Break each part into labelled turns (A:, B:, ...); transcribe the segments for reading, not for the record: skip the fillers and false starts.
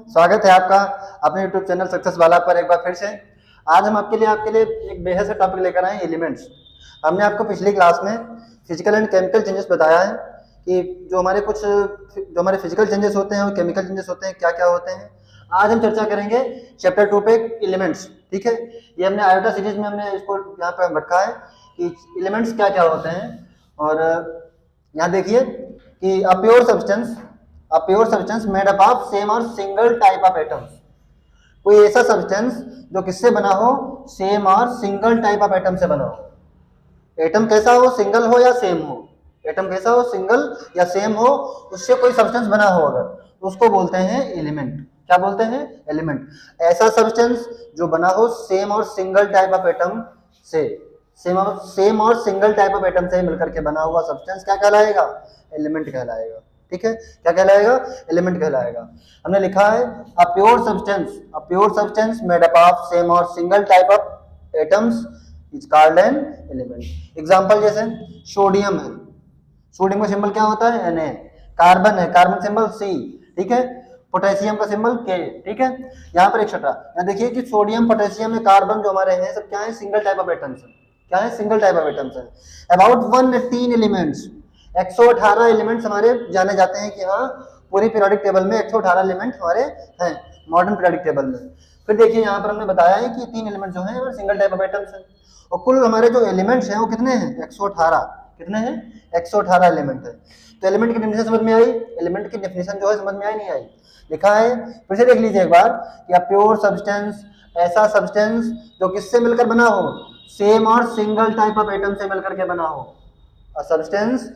A: स्वागत है आपका अपने YouTube चैनल सक्सेस वाला पर एक बार फिर से। आज हम आपके लिए एक बेहद से टॉपिक लेकर आए हैं, एलिमेंट्स। हमने आपको पिछली क्लास में फिजिकल एंड केमिकल चेंजेस बताया है कि जो हमारे फिजिकल चेंजेस होते हैं और केमिकल चेंजेस होते हैं क्या क्या होते हैं। आज हम चर्चा करेंगे चैप्टर 2 पे एलिमेंट्स। ठीक है, ये हमने आयोटा सीरीज में हमने इसको यहाँ पे रखा है कि एलिमेंट्स क्या क्या होते हैं। और यहाँ देखिए कि अ pure substance made up of same और सिंगल टाइप ऑफ एटम्स। कोई ऐसा सब्सटेंस जो किससे बना हो, सेम और सिंगल टाइप ऑफ एटम से बना हो। एटम कैसा हो, सिंगल हो या सेम हो। एटम कैसा हो, सिंगल या सेम हो, उससे कोई सब्सटेंस बना हो अगर, तो उसको बोलते हैं एलिमेंट। क्या बोलते हैं? एलिमेंट। ऐसा सब्सटेंस जो बना हो सेम और सिंगल टाइप ऑफ एटम से, सेम और सिंगल टाइप ऑफ एटम से मिलकर के बना हुआ सब्सटेंस क्या कहलाएगा? एलिमेंट कहलाएगा। ठीक है, क्या कहलाएगा? एलिमेंट कहलाएगा। हमने लिखा है a pure substance made up of same और single type of atoms is called an element. Example जैसे सोडियम है, सोडियम का सिंबल क्या होता है? Na। कार्बन है, कार्बन सिंबल C। ठीक है, पोटेशियम का सिंबल K। ठीक है, यहाँ पर एक्सेट्रा। यहाँ देखिए कि सोडियम, पोटेशियम में कार्बन जो हमारे हैं सब क्या है? सिंगल टाइप ऑफ एटम्स है। क्या है? सिंगल टाइप ऑफ एटम्स है। अबाउट 118 एलिमेंट्स, 118 एलिमेंट्स हमारे जाने जाते हैं कि हाँ पूरी पीरियोडिक टेबल में 118 एलिमेंट हमारे हैं मॉडर्न पीरियोडिक टेबल में। फिर देखिए यहाँ पर हमने बताया है कि 3 एलिमेंट जो हैं वो सिंगल टाइप ऑफ एटम्स हैं और कुल हमारे जो एलिमेंट्स हैं वो कितने हैं? 118। कितने हैं? 118 एलिमेंट है। तो एलिमेंट की डेफिनेशन समझ में आई? एलिमेंट की डेफिनेशन जो है समझ में आई नहीं आई? लिखा है, फिर से देख लीजिए एक बार कि अ प्योर सब्सटेंस, ऐसा सब्सटेंस जो किससे मिलकर बना हो? सेम और सिंगल टाइप ऑफ एटम से मिलकर के बना हो। A substance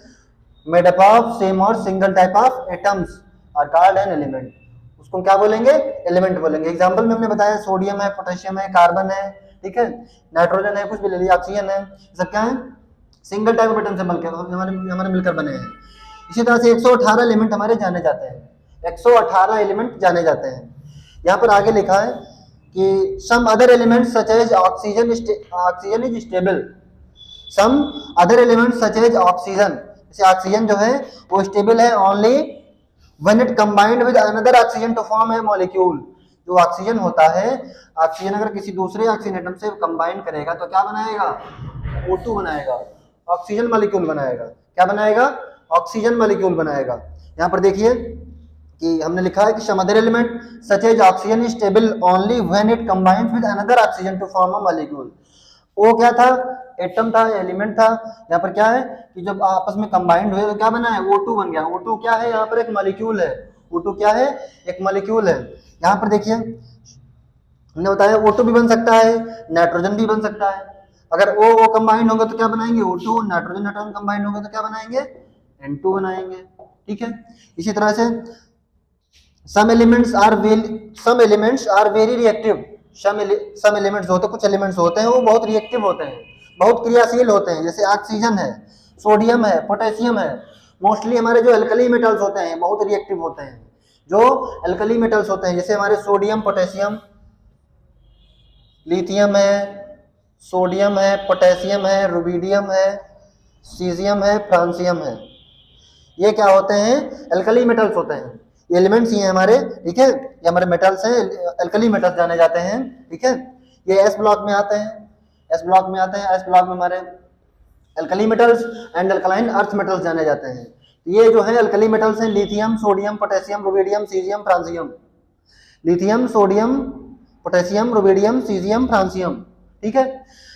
A: made up of same और single type of atoms are called an element. उसको क्या बोलेंगे? एलिमेंट बोलेंगे। एग्जांपल में हमने बताया सोडियम है, पोटेशियम है, कार्बन है, ठीक है, नाइट्रोजन है, कुछ भी ले लीजिए, ऑक्सीजन है, सब क्या है? सिंगल टाइप ऑफ एटम से मिलकर हमारे मिलकर बने हैं। इसी तरह से 118 एलिमेंट हमारे जाने जाते हैं। 118 एलिमेंट जाने जाते हैं। यहाँ पर आगे लिखा है कि some other elements such as oxygen is stable. Some other elements such as oxygen, जैसे ऑक्सीजन जो है वो स्टेबल है only when it combined with another oxygen to form a molecule. जो ऑक्सीजन होता है, ऑक्सीजन अगर किसी दूसरे ऑक्सीजन एटम से कंबाइन करेगा तो क्या बनाएगा? O2 बनाएगा, ऑक्सीजन मॉलिक्यूल बनाएगा। क्या बनाएगा? ऑक्सीजन मॉलिक्यूल बनाएगा। यहाँ पर देखिए कि हमने लिखा है कि some other element such as oxygen is stable only when it combined with another oxygen to form a molecule. वो क्या था? एटम था, एलिमेंट था। यहाँ पर क्या है कि जब आपस में कंबाइंड हुए तो क्या बना है? O2 बन गया। O2 क्या है? यहाँ पर एक मॉलिक्यूल है। O2 क्या है? एक मॉलिक्यूल है। यहाँ पर देखिए हमने बताया O2 भी बन सकता है, नाइट्रोजन भी बन सकता है। अगर O कंबाइंड होगा तो क्या बनाएंगे? O2। नाइट्रोजन कंबाइंड होगा तो क्या बनाएंगे? N2 बनाएंगे। ठीक है, इसी तरह से some elements are very reactive। some elements होते हैं, कुछ एलिमेंट्स होते हैं वो बहुत रिएक्टिव होते हैं, बहुत क्रियाशील होते हैं। जैसे ऑक्सीजन है, सोडियम है, पोटेशियम है। मोस्टली हमारे जो अल्कली मेटल्स होते हैं बहुत रिएक्टिव होते हैं। जो अल्कली मेटल्स होते हैं जैसे हमारे सोडियम, पोटेशियम, लिथियम है, सोडियम है, पोटेशियम है, रुबिडियम है, सीजियम है, फ्रांसियम है। ये क्या होते हैं? अल्कली मेटल्स होते हैं। एलिमेंट्स ही हैं हमारे। ठीक है, ये हमारे मेटल्स हैं, अल्कली मेटल्स जाने जाते हैं। ठीक है, ये एस ब्लॉक में आते हैं। एस ब्लॉक में हमारे alkali metals and alkaline earth metals जाने जाते हैं। ये जो है अल्कली मेटल्स हैं lithium, sodium, potassium, rubidium, caesium, francium. Lithium, sodium, potassium, rubidium, caesium, francium. ठीक है,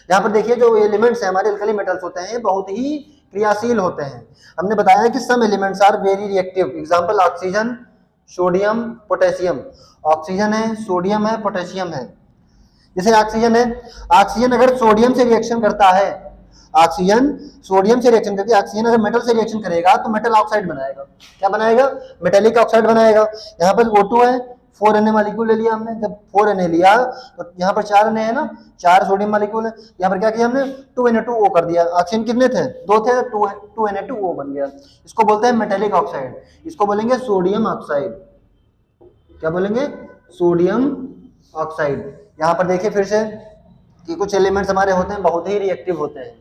A: यहाँ पर देखिए जो एलिमेंट्स हैं हमारे अल्कली मेटल्स होते हैं बहुत ही क्रियाशील होते हैं। हमने बताया कि some elements are very reactive. Example oxygen, sodium, potassium. Oxygen है, सोडियम है, पोटेशियम है। जैसे ऑक्सीजन है, ऑक्सीजन अगर सोडियम से रिएक्शन करता है, ऑक्सीजन सोडियम से रिएक्शन करती है, ऑक्सीजन अगर मेटल से रिएक्शन करेगा तो मेटल ऑक्साइड बनाएगा। क्या बनाएगा? मेटेलिक ऑक्साइड बनाएगा। यहाँ पर O2 है, 4Na मॉलिक्यूल ले लिया हमने। जब 4Na लिया तो यहाँ पर 4Na है ना, 4 सोडियम मॉलिक्यूल है। यहाँ पर क्या किया हमने? 2Na2O कर दिया। ऑक्सीजन कितने थे? 2 थे, 2Na2O बन गया। इसको बोलते हैं मेटेलिक ऑक्साइड। इसको बोलेंगे सोडियम ऑक्साइड। क्या बोलेंगे? Sodium oxide. यहाँ पर देखिए फिर से कि कुछ एलिमेंट्स हमारे होते हैं बहुत ही रिएक्टिव होते हैं।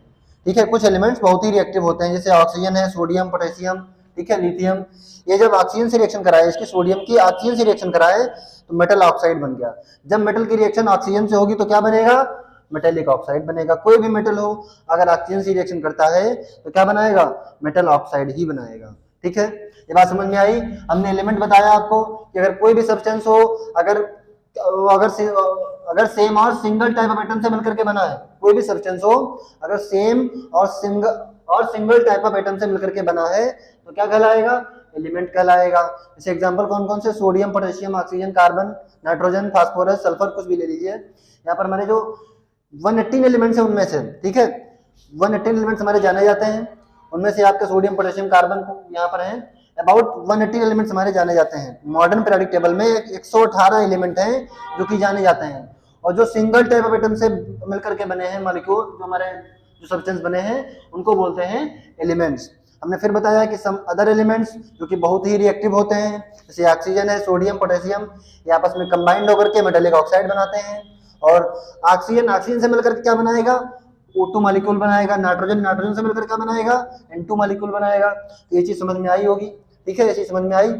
A: ठीक है, कुछ एलिमेंट्स बहुत ही रिएक्टिव होते हैं जैसे ऑक्सीजन है, सोडियम, पोटेशियम, ठीक है, लिथियम, ये जब ऑक्सीजन से रिएक्शन कराए, इसकी सोडियम की ऑक्सीजन से रिएक्शन कराए तो मेटल ऑक्साइड बन गया। जब मेटल की रिएक्शन ऑक्सीजन से होगी तो क्या बनेगा, मेटेलिक ऑक्साइड बनेगा। कोई भी मेटल हो अगर ऑक्सीजन से रिएक्शन करता है तो क्या बनाएगा, मेटल ऑक्साइड ही बनाएगा। ठीक है, ये बात समझ में आई। हमने एलिमेंट बताया आपको कि अगर कोई भी सब्सटेंस हो, अगर अगर सेम और सिंगल टाइप ऑफ एटम से मिलकर के बना है, कोई भी सब्सटेंस हो अगर सेम और सिंगल टाइप ऑफ एटम से मिलकर के बना है तो क्या कहलाएगा, एलिमेंट कहलाएगा। जैसे एग्जांपल कौन कौन से, sodium, potassium, oxygen, carbon, nitrogen, phosphorus, sulphur, कुछ भी ले लीजिए। यहाँ पर हमारे जो 118 एलिमेंट्स है उनमें से, ठीक है, 118 एलिमेंट्स हमारे जाने जाते हैं, उनमें से आपके सोडियम, पोटेशियम, कार्बन को यहाँ पर है अबाउट 180 एलिमेंट्स हमारे जाने जाते हैं। मॉडर्न पीरियोडिक टेबल में 118 एलिमेंट हैं जो कि जाने जाते हैं। और जो सिंगल टाइप ऑफ एटम से मिलकर के बने हैं मॉलिक्यूल, जो हमारे जो सब्सटेंस बने हैं उनको बोलते हैं एलिमेंट्स। हमने फिर बताया कि सम अदर एलिमेंट्स जो कि बहुत ही रिएक्टिव होते हैं, जैसे ऑक्सीजन है, सोडियम, पोटेशियम, ये आपस में कंबाइंड होकर के मेटालिक ऑक्साइड बनाते हैं। और ऑक्सीजन से मिलकर के क्या बनाएगा, O2 मॉलिक्यूल बनाएगा। नाइट्रोजन से मिलकर क्या बनाएगा, N2 मॉलिक्यूल बनाएगा। तो ये चीज समझ में आई होगी, ठीक है, ये चीज समझ में आई।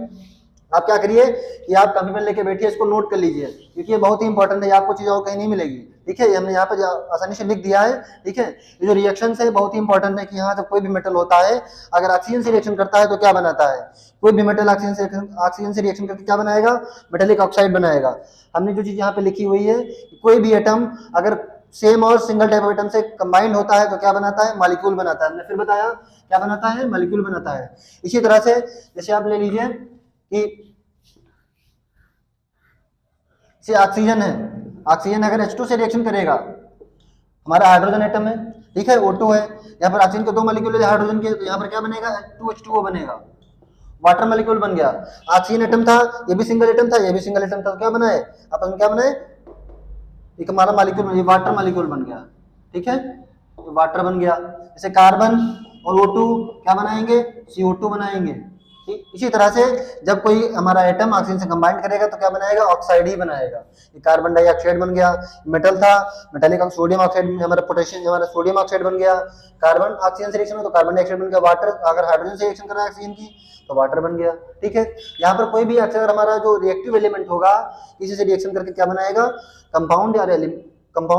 A: आप क्या करिए कि आप कॉपी पेन लेके बैठिए, इसको नोट कर लीजिए क्योंकि ये बहुत ही इंपॉर्टेंट है, आपको चीज और कहीं नहीं मिलेगी। ठीक है, ये हमने यहाँ पे आसानी से लिख दिया है। ठीक है, ये जो रिएक्शन है बहुत ही इंपॉर्टेंट है कि यहाँ जब कोई भी मेटल होता है अगर ऑक्सीजन से रिएक्शन करता है तो क्या बनाता है, कोई भी मेटल ऑक्सीजन से रिएक्शन करके क्या बनाएगा, मेटेलिक ऑक्साइड बनाएगा। हमने जो चीज यहाँ पे लिखी हुई है, कोई भी एटम अगर सेम और सिंगल टाइप ऑफ एटम से कंबाइंड होता है तो क्या बनाता है, मॉलिक्यूल बनाता है। हमने फिर बताया क्या बनाता है, मॉलिक्यूल बनाता है। इसी तरह से जैसे आप ले लीजिए कि ऑक्सीजन है, ऑक्सीजन अगर H2 से रिएक्शन करेगा, हमारा हाइड्रोजन एटम है, ठीक है, O2 है, यहाँ पर ऑक्सीजन के दो मॉलिक्यूल है हाइड्रोजन के, तो यहाँ पर क्या बनेगा, H2H2O बनेगा, वाटर मॉलिक्यूल बन गया। ऑक्सीजन एटम था, ये भी सिंगल एटम था, ये भी सिंगल एटम था, तो क्या बनाए आपस में, क्या बनाए, एक हमारा मॉलिक्यूल, ये वाटर मॉलिक्यूल बन गया। ठीक है, तो वाटर बन गया। जैसे कार्बन और O2 क्या बनाएंगे, CO2 बनाएंगे। ठीक, इसी तरह से जब कोई हमारा एटम ऑक्सीजन से कंबाइन करेगा तो क्या बनाएगा, ऑक्साइड ही बनाएगा। ये कार्बन डाइऑक्साइड बन गया, मेटल था, मेटालिक सोडियम ऑक्साइड, हमारा पोटेशियम, हमारा सोडियम ऑक्साइड बन गया। कार्बन ऑक्सीजन से रिएक्शन हो तो कार्बन डाइऑक्साइड बन गया। वाटर अगर हाइड्रोजन से रिएक्शन कर रहा है ऑक्सीजन की तो वाटर बन गया। ठीक है, यहाँ पर कोई भी अगर हमारा जो रिएक्टिव एलिमेंट होगा किसी से रिएक्शन करके क्या बनाएगा, कंपाउंड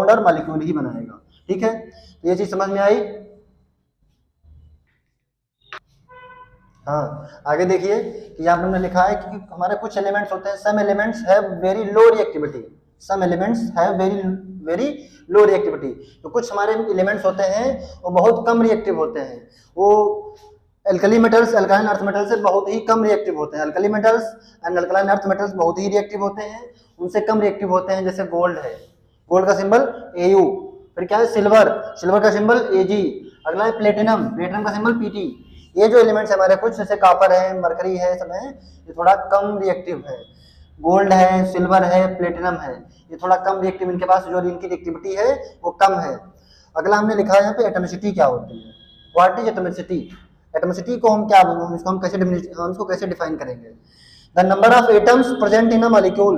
A: और मॉलिक्यूल ही बनाएगा। ठीक है, तो ये चीज समझ में आई। हाँ, आगे देखिए कि यहाँ पर हमने लिखा है कि हमारे कुछ एलिमेंट्स होते हैं, some elements have very low reactivity, some elements have very low reactivity. तो कुछ हमारे एलिमेंट्स होते हैं वो बहुत कम रिएक्टिव होते हैं, वो alkali metals, alkaline earth metals से बहुत ही कम रिएक्टिव होते हैं। Alkali metals and alkaline earth metals बहुत ही रिएक्टिव होते हैं, उनसे कम रिएक्टिव होते हैं। जैसे गोल्ड है, गोल्ड का सिंबल AU, फिर क्या है सिल्वर, सिल्वर का सिंबल AG, अगला है प्लेटिनम, प्लेटिनम का सिंबल PT। ये जो एलिमेंट्स हमारे कुछ जैसे कॉपर है, मरकरी है, सब है, ये थोड़ा कम रिएक्टिव है। गोल्ड है, सिल्वर है, प्लेटिनम है, ये थोड़ा कम रिएक्टिव, इनके पास जो इनकी रिएक्टिविटी है वो कम है। अगला हमने लिखा है यहाँ पे एटॉमिसिटी क्या होती है, व्हाट इज एटॉमिसिटी। एटॉमिसिटी को हम क्या, इसको हम कैसे डिफाइन करेंगे, the number of atoms present in a molecule,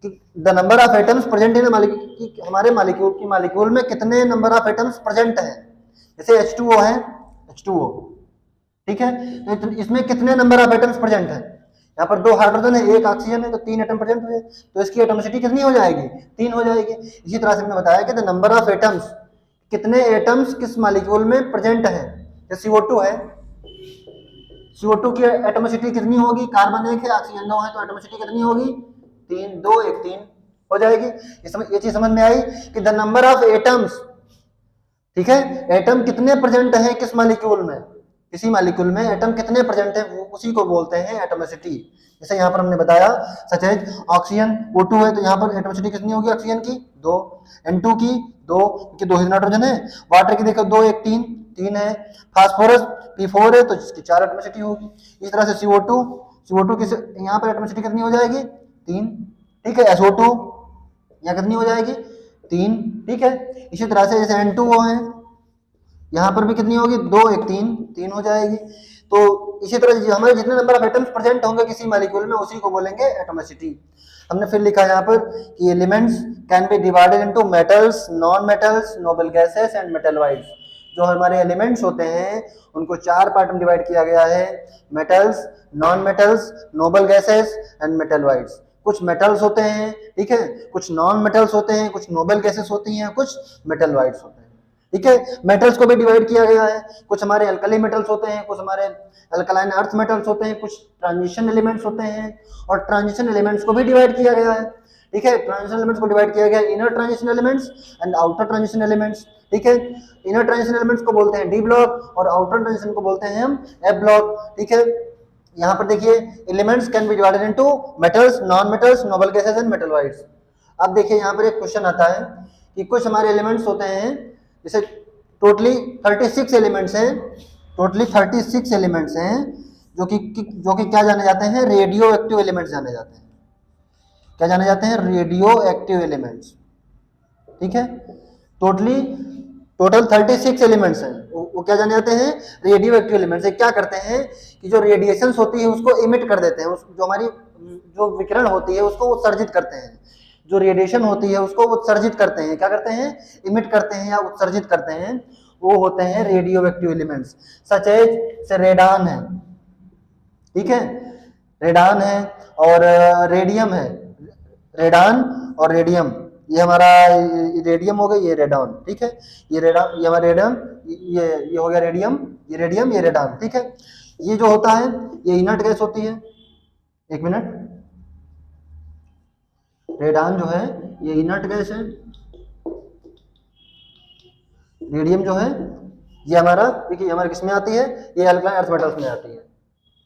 A: the number of atoms present in a molecule, हमारे मॉलिक्यूल में कितने नंबर ऑफ एटम्स प्रेजेंट हैं। जैसे H2O है, H2O, ठीक है, तो इसमें कितने नंबर ऑफ एटम्स प्रेजेंट है, यहाँ पर 2 हाइड्रोजन है, 1 ऑक्सीजन है, तो 3 एटम प्रेजेंट हुए, तो इसकी एटॉमिसिटी कितनी हो जाएगी, 3 हो जाएगी। इसी तरह से हमने बताया कि द नंबर ऑफ एटम्स, कितने एटम्स किस मॉलिक्यूल में प्रेजेंट है। जैसे CO2 है, CO2 की एटॉमिसिटी कितनी होगी, कार्बन 1 है, ऑक्सीजन 9 है, तो एटॉमिसिटी कितनी होगी, 3, 2, 1, 3 हो जाएगी। ये चीज समझ में आई कि द नंबर ऑफ एटम्स, ठीक है, एटम कितने प्रेजेंट हैं किस मॉलिक्यूल में, किसी मॉलिक्यूल में एटम कितने प्रेजेंट है, वो उसी को बोलते हैं एटॉमिसिटी। जैसे यहाँ पर हमने बताया सच है, ऑक्सीजन O2 है, तो यहाँ पर एटॉमिसिटी कितनी होगी ऑक्सीजन की 2, N2 की 2, क्योंकि 2 नाइट्रोजन है। वाटर की देखो 2, 1, 3 है। फास्फोरस P4 है, तो इसकी 4 एटॉमिसिटी होगी। इस तरह से CO2 की यहाँ पर एटॉमिसिटी कितनी हो जाएगी, 3, ठीक है। SO2 यहाँ कितनी हो जाएगी, 3, ठीक है। इसी तरह से जैसे N2O है, यहाँ पर भी कितनी होगी, 2, 1, 3 हो जाएगी। तो इसी तरह हमारे जितने नंबर ऑफ एटम्स प्रेजेंट होंगे किसी मॉलिक्यूल में उसी को बोलेंगे एटॉमिसिटी। हमने फिर लिखा यहाँ पर कि elements can be divided into metals, non metals, noble gases and metalloids. जो हमारे एलिमेंट्स होते हैं उनको 4 पार्ट में डिवाइड किया गया है, metals, non metals, noble gases and metal wides. कुछ मेटल्स होते हैं, ठीक है, कुछ नॉन मेटल्स होते हैं, कुछ नोबल गैसेस होती हैं, कुछ मेटल वाइड्स होते हैं, ठीक है। मेटल्स को भी डिवाइड किया गया है, कुछ हमारे अल्कली मेटल्स होते हैं, कुछ हमारे अल्कलाइन अर्थ मेटल्स होते हैं, कुछ ट्रांजिशन एलिमेंट्स होते हैं, और ट्रांजिशन एलिमेंट्स को भी डिवाइड किया गया है, ठीक है। ट्रांजिशन एलिमेंट्स को डिवाइड किया गया है inner transition elements and outer transition elements, ठीक है। इनर ट्रांजिशन एलिमेंट्स को बोलते हैं डी ब्लॉक और आउटर ट्रांजिशन को बोलते हैं हम एफ ब्लॉक, ठीक है। यहाँ पर देखिए elements can be divided into metals, non metals, noble gases and metal wides. अब देखिए यहाँ पर एक क्वेश्चन आता है कि कुछ हमारे एलिमेंट्स होते हैं, जैसे टोटली 36 एलिमेंट्स हैं, टोटली 36 एलिमेंट्स हैं जो कि क्या जाने जाते हैं, रेडियो एक्टिव एलिमेंट्स जाने जाते हैं। क्या जाने जाते हैं, रेडियो एक्टिव एलिमेंट्स, ठीक है। टोटल 36 एलिमेंट्स हैं, वो क्या जाने जाते हैं, रेडियो एक्टिव एलिमेंट्स। क्या करते हैं कि जो रेडिएशंस होती है उसको इमिट कर देते हैं, जो हमारी जो विकिरण होती है उसको उत्सर्जित करते हैं, जो रेडिएशन होती है उसको उत्सर्जित करते हैं, क्या करते हैं, इमिट करते हैं या उत्सर्जित करते हैं, वो होते हैं radioactive elements. Such as से रेडान है, ठीक है, रेडान है और रेडियम है, रेडान और रेडियम, ये हमारा रेडियम हो गया, ये रेडान, ठीक है, ये रेडान, ये हमारा रेडियम, ये हो गया रेडियम, ये रेडियम, ये रेडान, ठीक है। ये जो होता है ये इनर्ट गैस होती है, एक मिनट, रेडान जो है ये इनर्ट गैस है, रेडियम जो है ये हमारा, देखिए हमारे किस में आती है, ये अल्कलाइन अर्थ मेटल्स में आती है,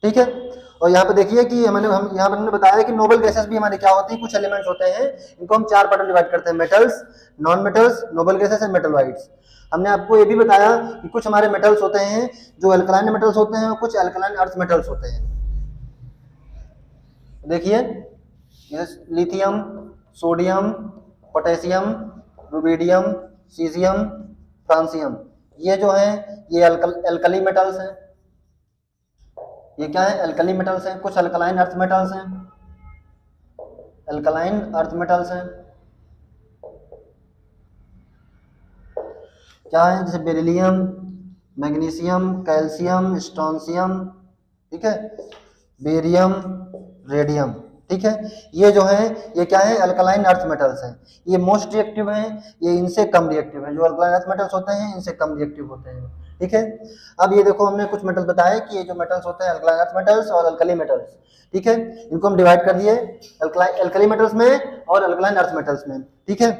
A: ठीक है। और यहाँ पे देखिए कि हम यहाँ पर हमने बताया कि नोबल गैसेस भी हमारे क्या होती हैं, कुछ एलिमेंट्स होते हैं, इनको हम 4 पार्ट में डिवाइड करते हैं, metals, non metals, noble gases and metal wides. हमने आपको ये भी बताया कि कुछ हमारे मेटल्स होते हैं जो अल्कलाइन मेटल्स होते हैं और कुछ अल्कलाइन अर्थ मेटल्स होते हैं। देखिए lithium, sodium, potassium, rubidium, caesium, francium, ये जो है ये अल्कली मेटल्स हैं। ये क्या है, अल्कली मेटल्स हैं। कुछ अल्कलाइन अर्थ मेटल्स हैं, अल्कलाइन अर्थ मेटल्स हैं, क्या है, जैसे बेरिलियम, मैग्नीशियम, कैल्शियम, स्ट्रोंशियम, ठीक है, बेरियम, रेडियम, ठीक है। ये जो है ये क्या है, अल्कलाइन अर्थ मेटल्स हैं। ये मोस्ट रिएक्टिव हैं, ये इनसे कम रिएक्टिव हैं, जो अल्कलाइन अर्थ मेटल्स होते हैं इनसे कम रिएक्टिव होते हैं, ठीक है। अब ये देखो हमने कुछ मेटल्स बताए कि ये जो मेटल्स होते हैं अल्कलाइन अर्थ मेटल्स और अल्कली मेटल्स, ठीक है, इनको हम डिवाइड कर दिए अल्कली मेटल्स में और अल्कलाइन अर्थ मेटल्स में, ठीक है।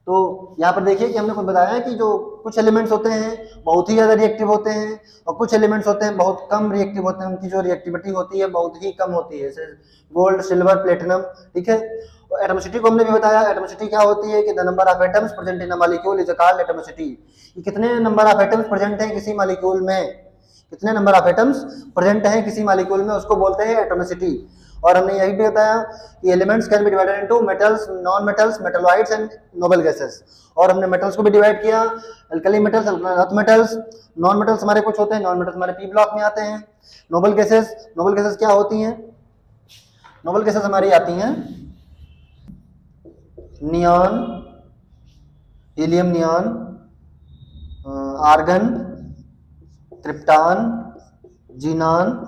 A: तो यहाँ पर देखिए कि हमने कुछ बताया कि जो कुछ एलिमेंट्स होते हैं बहुत ही ज़्यादा रिएक्टिव होते हैं और कुछ एलिमेंट्स होते हैं बहुत कम रिएक्टिव होते हैं, उनकी जो रिएक्टिविटी होती है बहुत ही कम होती है, जैसे गोल्ड, सिल्वर, प्लेटिनम, ठीक है। और एटमोसिटी को हमने भी बताया, एटमोसिटी क्या होती है कि the number of atoms present in a molecule is called एटमोसिटी। कितने नंबर ऑफ एटम्स प्रेजेंट हैं किसी मॉलिक्यूल में, कितने नंबर ऑफ एटम्स प्रेजेंट हैं किसी मॉलिक्यूल में, उसको बोलते हैं एटमोसिटी। और हमने यही भी बताया कि elements can be divided into metals, non metals, metalloids and noble gases. और हमने मेटल्स को भी डिवाइड किया, alkali metals, earth metals, non metals हमारे कुछ होते हैं, नॉन मेटल्स हमारे पी ब्लॉक में आते हैं। नोबल गैसेस क्या होती हैं, नोबल गैसेस हमारी आती हैं neon, helium neon, argon, krypton, xenon,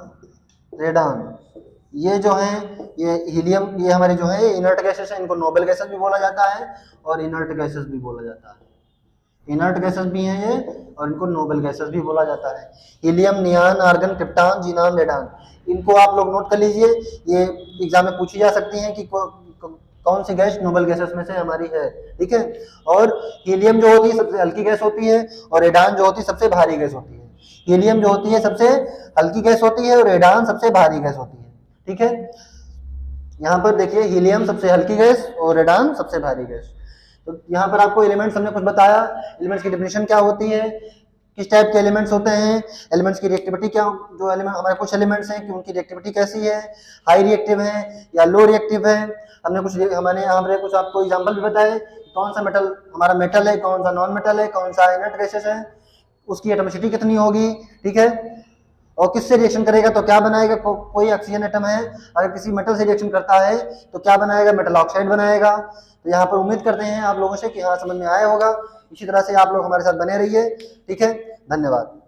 A: radon. ये जो है ये हीलियम, ये हमारे जो है इनर्ट गैसेस हैं, इनको नोबल गैसेस भी बोला जाता है और इनर्ट गैसेस भी बोला जाता है। इनर्ट गैसेस भी हैं ये और इनको नोबल गैसेस भी बोला जाता है। Helium, neon, argon, krypton, xenon, radon, इनको आप लोग नोट कर लीजिए, ये एग्जाम में पूछी जा सकती हैं कि कौन सी गैस नोबल गैसेस में से हमारी है, ठीक है। और हीलियम जो होती है सबसे हल्की गैस होती है और रेडॉन जो होती है सबसे भारी गैस होती है। हीलियम जो होती है सबसे हल्की गैस होती है और रेडॉन सबसे भारी गैस होती है, ठीक है। यहाँ पर देखिए हीलियम सबसे हल्की गैस और रेडॉन सबसे भारी गैस। तो यहाँ पर आपको एलिमेंट्स हमने कुछ बताया, एलिमेंट्स की डेफिनेशन क्या होती है, किस टाइप के एलिमेंट्स होते हैं, एलिमेंट्स की रिएक्टिविटी क्या, जो एलिमेंट हमारे कुछ एलिमेंट्स हैं कि उनकी रिएक्टिविटी कैसी है, हाई रिएक्टिव है या लो रिएक्टिव है। हमने कुछ हमारे यहाँ पर कुछ आपको एग्जाम्पल भी बताए, कौन सा मेटल हमारा मेटल है, कौन सा नॉन मेटल है, कौन सा इनर्ट गैसेस है, उसकी एटमोसिटी कितनी होगी, ठीक है, और किससे रिएक्शन करेगा तो क्या बनाएगा। कोई ऑक्सीजन एटम है अगर किसी मेटल से रिएक्शन करता है तो क्या बनाएगा, मेटल ऑक्साइड बनाएगा। तो यहाँ पर उम्मीद करते हैं आप लोगों से कि हाँ समझ में आया होगा। इसी तरह से आप लोग हमारे साथ बने रहिए। ठीक है, धन्यवाद।